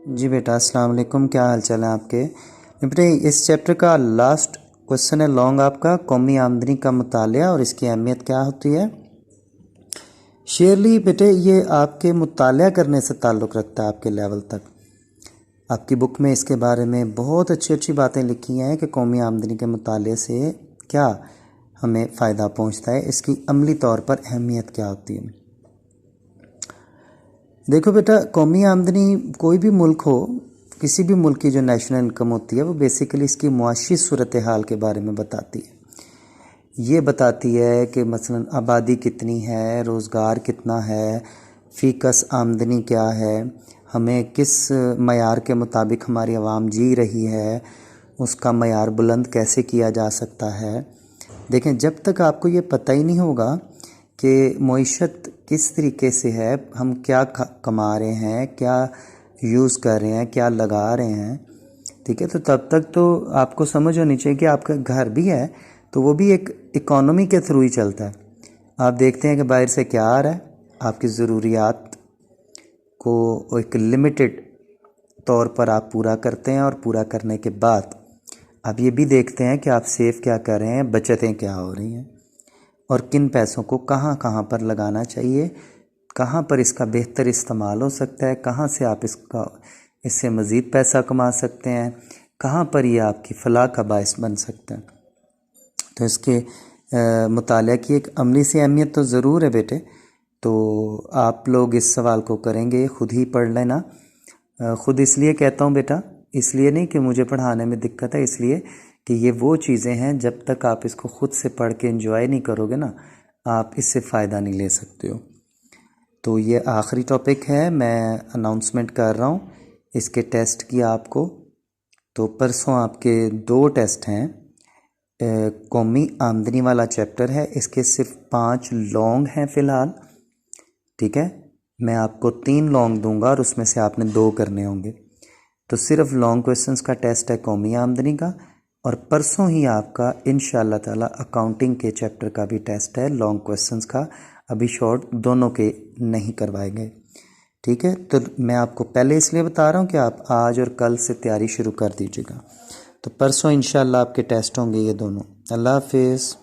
جی بیٹا السلام علیکم، کیا حال چال ہے آپ کے؟ بیٹے اس چیپٹر کا لاسٹ کوشچن ہے لانگ آپ کا، قومی آمدنی کا مطالعہ اور اس کی اہمیت کیا ہوتی ہے۔ شیئرلی بیٹے یہ آپ کے مطالعہ کرنے سے تعلق رکھتا ہے آپ کے لیول تک۔ آپ کی بک میں اس کے بارے میں بہت اچھی اچھی باتیں لکھی ہیں کہ قومی آمدنی کے مطالعے سے کیا ہمیں فائدہ پہنچتا ہے، اس کی عملی طور پر اہمیت کیا ہوتی ہے۔ دیکھو بیٹا، قومی آمدنی کوئی بھی ملک ہو، کسی بھی ملک کی جو نیشنل انکم ہوتی ہے وہ بیسیکلی اس کی معاشی صورتحال کے بارے میں بتاتی ہے۔ یہ بتاتی ہے کہ مثلا آبادی کتنی ہے، روزگار کتنا ہے، فی کس آمدنی کیا ہے، ہمیں کس معیار کے مطابق ہماری عوام جی رہی ہے، اس کا معیار بلند کیسے کیا جا سکتا ہے۔ دیکھیں جب تک آپ کو یہ پتہ ہی نہیں ہوگا کہ معیشت کس طریقے سے ہے، ہم کیا کما رہے ہیں، کیا یوز کر رہے ہیں، کیا لگا رہے ہیں، ٹھیک ہے، تو تب تک تو آپ کو سمجھ ہونی چاہیے کہ آپ کا گھر بھی ہے تو وہ بھی ایک اکانومی کے تھرو ہی چلتا ہے۔ آپ دیکھتے ہیں کہ باہر سے کیا آ رہا ہے، آپ کی ضروریات کو ایک لمیٹڈ طور پر آپ پورا کرتے ہیں، اور پورا کرنے کے بعد آپ یہ بھی دیکھتے ہیں کہ آپ سیو کیا کر رہے ہیں، بچتیں کیا ہو رہی ہیں، اور کن پیسوں کو کہاں کہاں پر لگانا چاہیے، کہاں پر اس کا بہتر استعمال ہو سکتا ہے، کہاں سے آپ اس سے مزید پیسہ کما سکتے ہیں، کہاں پر یہ آپ کی فلاح کا باعث بن سکتا ہے۔ تو اس کے مطالعہ کی ایک عملی سی اہمیت تو ضرور ہے بیٹے، تو آپ لوگ اس سوال کو کریں گے، خود ہی پڑھ لینا۔ خود اس لیے کہتا ہوں بیٹا، اس لیے نہیں کہ مجھے پڑھانے میں دقت ہے، اس لیے کہ یہ وہ چیزیں ہیں جب تک آپ اس کو خود سے پڑھ کے انجوائے نہیں کرو گے نا، آپ اس سے فائدہ نہیں لے سکتے ہو۔ تو یہ آخری ٹاپک ہے، میں اناؤنسمنٹ کر رہا ہوں اس کے ٹیسٹ کی آپ کو۔ تو پرسوں آپ کے 2 ٹیسٹ ہیں، قومی آمدنی والا چیپٹر ہے، اس کے صرف 5 لانگ ہیں فی الحال، ٹھیک ہے، میں آپ کو 3 لانگ دوں گا اور اس میں سے آپ نے 2 کرنے ہوں گے۔ تو صرف لانگ کویسچنس کا ٹیسٹ ہے قومی آمدنی کا، اور پرسوں ہی آپ کا انشاءاللہ تعالی اکاؤنٹنگ کے چیپٹر کا بھی ٹیسٹ ہے، لانگ کویسچنس کا، ابھی شارٹ دونوں کے نہیں کروائے گئے، ٹھیک ہے۔ تو میں آپ کو پہلے اس لیے بتا رہا ہوں کہ آپ آج اور کل سے تیاری شروع کر دیجیے گا۔ تو پرسوں انشاءاللہ آپ کے ٹیسٹ ہوں گے یہ دونوں۔ اللہ حافظ۔